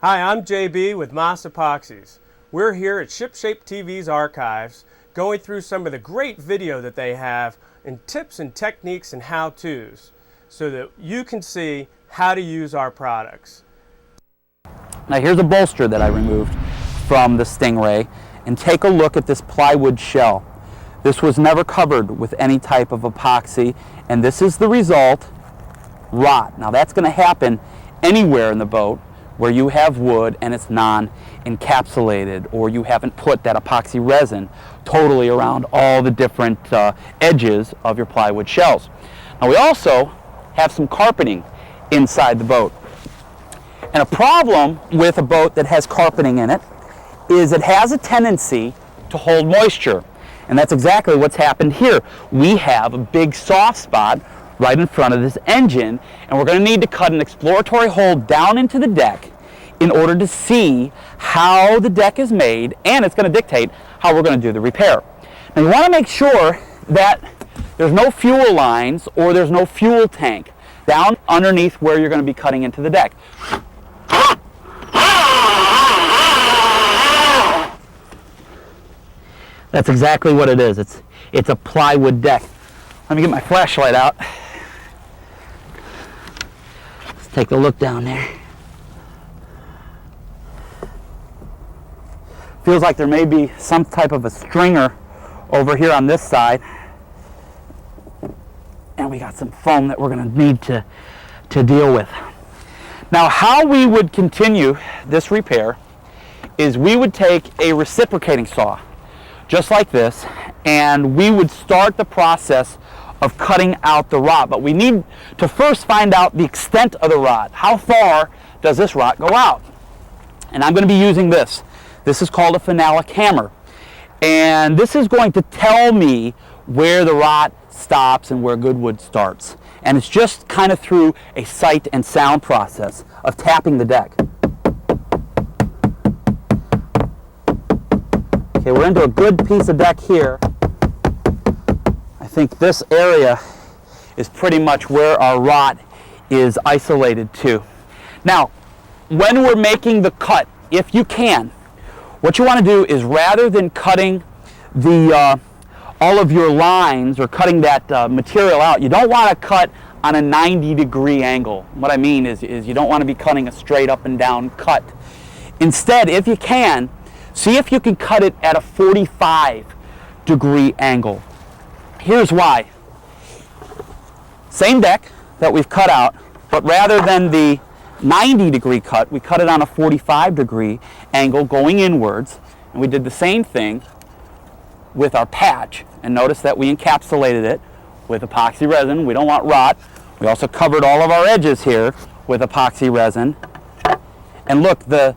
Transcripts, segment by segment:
Hi, I'm JB with Moss Epoxies. We're here at ShipShape TV's archives going through some of the great video that they have and tips and techniques and how-tos so that you can see how to use our products. Now here's a bolster that I removed from the Stingray, and take a look at this plywood shell. This was never covered with any type of epoxy, and this is the result: rot. Now that's going to happen anywhere in the boat where you have wood and it's non-encapsulated, or you haven't put that epoxy resin totally around all the different edges of your plywood shells. Now we also have some carpeting inside the boat. And a problem with a boat that has carpeting in it is it has a tendency to hold moisture. And that's exactly what's happened here. We have a big soft spot right in front of this engine, and we're going to need to cut an exploratory hole down into the deck in order to see how the deck is made, and it's going to dictate how we're going to do the repair. Now you want to make sure that there's no fuel lines or there's no fuel tank down underneath where you're going to be cutting into the deck. That's exactly what it is. It's a plywood deck. Let me get my flashlight out. Let's take a look down there. Feels like there may be some type of a stringer over here on this side. And we got some foam that we're going to need to deal with. Now, how we would continue this repair is we would take a reciprocating saw, just like this, and we would start the process of cutting out the rot. But we need to first find out the extent of the rot. How far does this rot go out? And I'm going to be using this. This is called a phenolic hammer. And this is going to tell me where the rot stops and where good wood starts. And it's just kind of through a sight and sound process of tapping the deck. Okay, we're into a good piece of deck here. I think this area is pretty much where our rot is isolated to. Now, when we're making the cut, if you can, what you want to do is, rather than cutting the all of your lines or cutting that material out, you don't want to cut on a 90-degree angle. What I mean is you don't want to be cutting a straight up and down cut. Instead, if you can, see if you can cut it at a 45-degree angle. Here's why. Same deck that we've cut out, but rather than the 90-degree cut, we cut it on a 45-degree angle going inwards. And we did the same thing with our patch. And notice that we encapsulated it with epoxy resin. We don't want rot. We also covered all of our edges here with epoxy resin. And look, the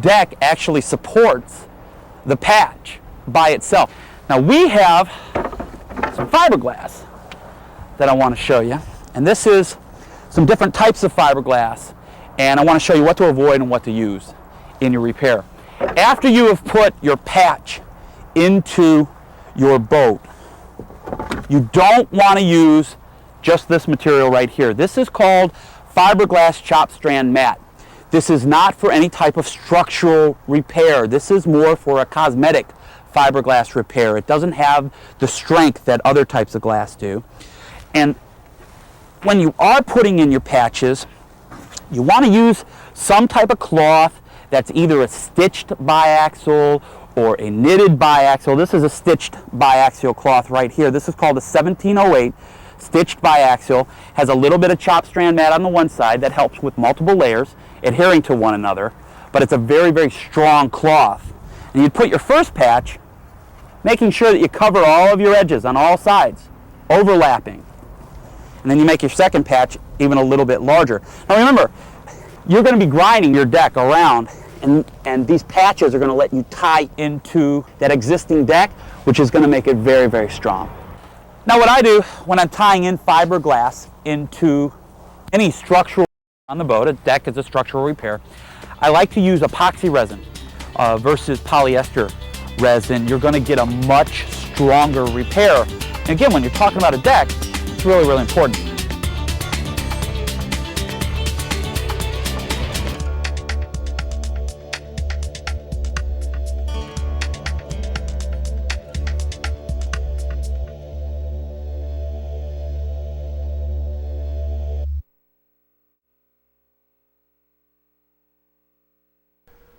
deck actually supports the patch by itself. Now we have some fiberglass that I want to show you. And this is some different types of fiberglass. And I want to show you what to avoid and what to use in your repair. After you have put your patch into your boat, you don't want to use just this material right here. This is called fiberglass chop strand mat. This is not for any type of structural repair. This is more for a cosmetic fiberglass repair. It doesn't have the strength that other types of glass do. And when you are putting in your patches, you want to use some type of cloth that's either a stitched biaxial or a knitted biaxial. This is a stitched biaxial cloth right here. This is called a 1708 stitched biaxial. Has a little bit of chop strand mat on the one side that helps with multiple layers adhering to one another, but it's a very, very strong cloth. And you put your first patch, making sure that you cover all of your edges on all sides, overlapping. And then you make your second patch even a little bit larger. Now remember, you're going to be grinding your deck around, and these patches are going to let you tie into that existing deck, which is going to make it very, very strong. Now what I do when I'm tying in fiberglass into any structural on the boat, a deck is a structural repair, I like to use epoxy resin versus polyester resin. You're going to get a much stronger repair. And again, when you're talking about a deck, it's really, really important.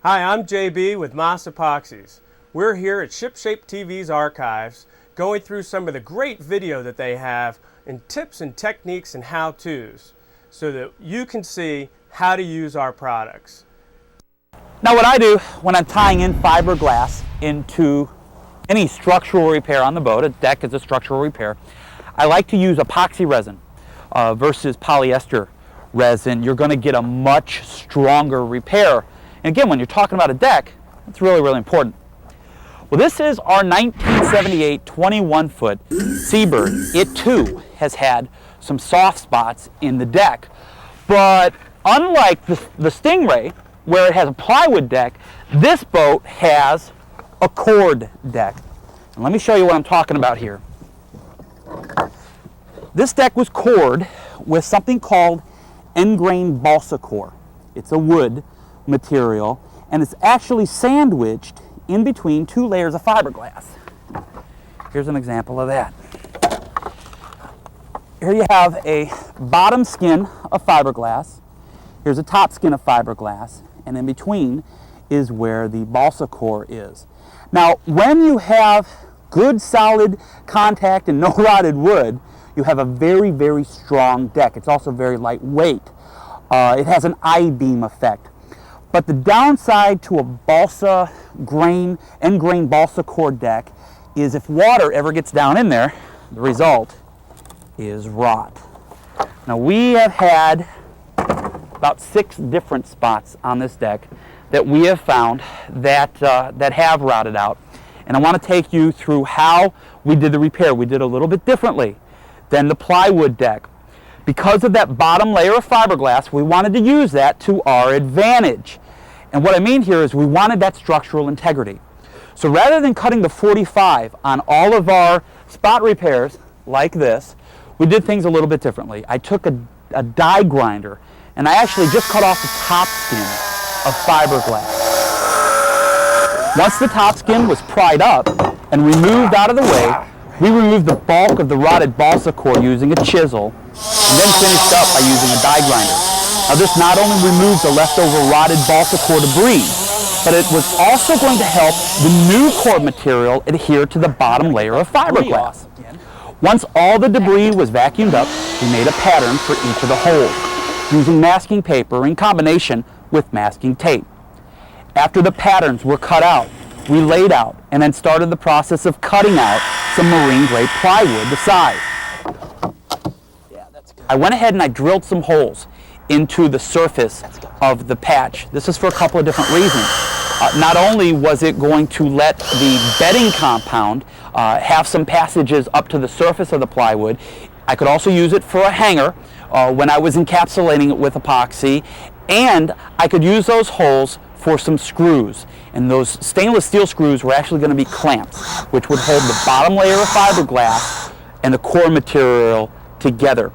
Hi, I'm JB with Moss Epoxies. We're here at ShipShape TV's archives going through some of the great video that they have and tips and techniques and how-tos so that you can see how to use our products. Now what I do when I'm tying in fiberglass into any structural repair on the boat, a deck is a structural repair, I like to use epoxy resin versus polyester resin. You're going to get a much stronger repair. And again, when you're talking about a deck, it's really, really important. Well, this is our 1978 21-foot Seabird. It too has had some soft spots in the deck. But unlike the Stingray, where it has a plywood deck, this boat has a cord deck. And let me show you what I'm talking about here. This deck was cored with something called end-grain balsa core. It's a wood material, and it's actually sandwiched in between two layers of fiberglass. Here's an example of that. Here you have a bottom skin of fiberglass. Here's a top skin of fiberglass, and in between is where the balsa core is. Now, when you have good solid contact and no rotted wood, you have a very, very strong deck. It's also very lightweight. It has an I-beam effect. But the downside to a balsa grain, end grain balsa core deck is if water ever gets down in there, the result is rot. Now we have had about 6 different spots on this deck that we have found that have rotted out. And I want to take you through how we did the repair. We did a little bit differently than the plywood deck. Because of that bottom layer of fiberglass, we wanted to use that to our advantage. And what I mean here is we wanted that structural integrity. So rather than cutting the 45 on all of our spot repairs like this, we did things a little bit differently. I took a die grinder and I actually just cut off the top skin of fiberglass. Once the top skin was pried up and removed out of the way, we removed the bulk of the rotted balsa core using a chisel, and then finished up by using a die grinder. Now this not only removes the leftover rotted balsa core debris, but it was also going to help the new core material adhere to the bottom layer of fiberglass. Once all the debris was vacuumed up, we made a pattern for each of the holes, using masking paper in combination with masking tape. After the patterns were cut out, we laid out and then started the process of cutting out some marine grade plywood the size. I went ahead and I drilled some holes into the surface of the patch. This is for a couple of different reasons. Not only was it going to let the bedding compound have some passages up to the surface of the plywood, I could also use it for a hanger when I was encapsulating it with epoxy, and I could use those holes for some screws. And those stainless steel screws were actually going to be clamps, which would hold the bottom layer of fiberglass and the core material together.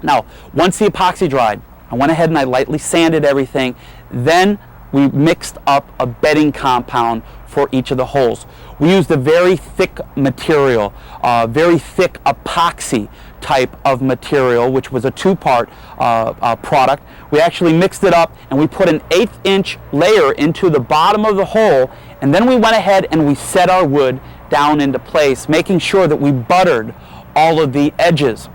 Now, once the epoxy dried, I went ahead and I lightly sanded everything. Then we mixed up a bedding compound for each of the holes. We used a very thick material, very thick epoxy type of material, which was a 2-part product. We actually mixed it up and we put an 1/8 inch layer into the bottom of the hole, and then we went ahead and we set our wood down into place, making sure that we buttered all of the edges.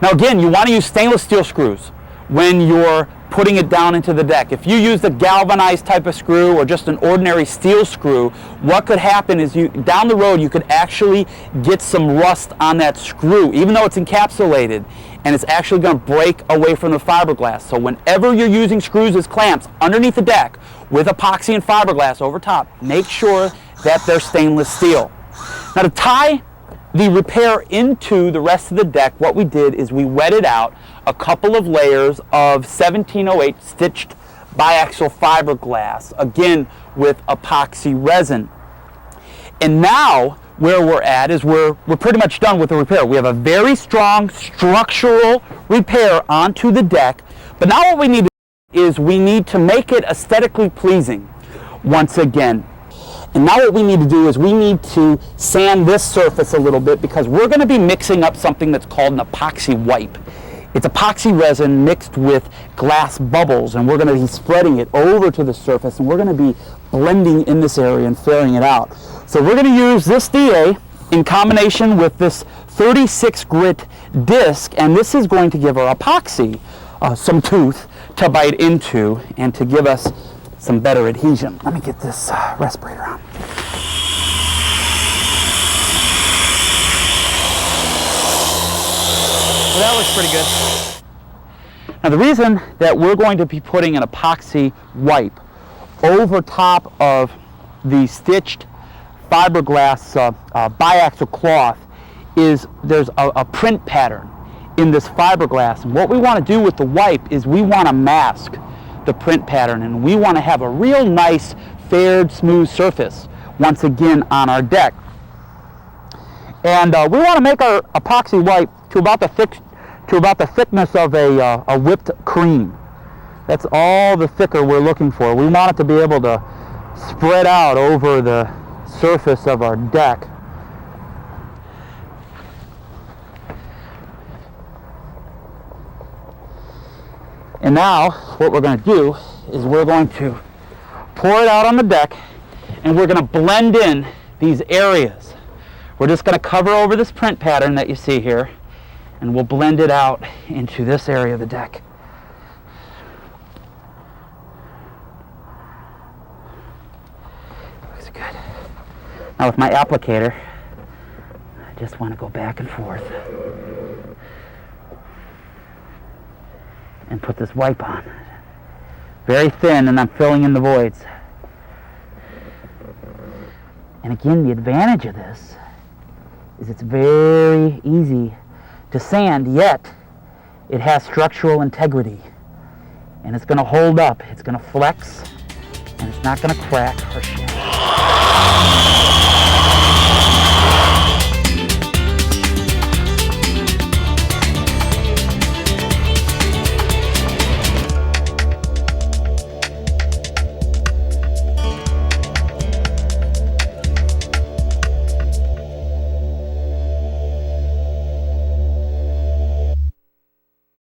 Now again, you want to use stainless steel screws when you're putting it down into the deck. If you use the galvanized type of screw or just an ordinary steel screw, what could happen is down the road you could actually get some rust on that screw, even though it's encapsulated, and it's actually going to break away from the fiberglass. So whenever you're using screws as clamps underneath the deck with epoxy and fiberglass over top, make sure that they're stainless steel. Now to tie the repair into the rest of the deck, what we did is we wetted out a couple of layers of 1708 stitched biaxial fiberglass, again with epoxy resin. And now where we're at is we're pretty much done with the repair. We have a very strong structural repair onto the deck, but now what we need to do is we need to make it aesthetically pleasing once again. And now what we need to do is we need to sand this surface a little bit, because we're going to be mixing up something that's called an epoxy wipe It's epoxy resin mixed with glass bubbles, and we're going to be spreading it over to the surface, and we're going to be blending in this area and filling it out. So we're going to use this DA in combination with this 36 grit disc, and this is going to give our epoxy some tooth to bite into and to give us some better adhesion. Let me get this respirator on. Well, that looks pretty good. Now the reason that we're going to be putting an epoxy wipe over top of the stitched fiberglass biaxial cloth is there's a print pattern in this fiberglass, and what we want to do with the wipe is we want to mask the print pattern, and we want to have a real nice fair smooth surface once again on our deck. And we want to make our epoxy wipe to about the thickness of a whipped cream. That's all the thicker we're looking for. We want it to be able to spread out over the surface of our deck. And now what we're going to do is we're going to pour it out on the deck, and we're going to blend in these areas. We're just going to cover over this print pattern that you see here, and we'll blend it out into this area of the deck. Looks good. Now with my applicator, I just want to go back and forth and put this wipe on. Very thin, and I'm filling in the voids. And again, the advantage of this is it's very easy to sand, yet it has structural integrity, and it's going to hold up, it's going to flex, and it's not going to crack or shift.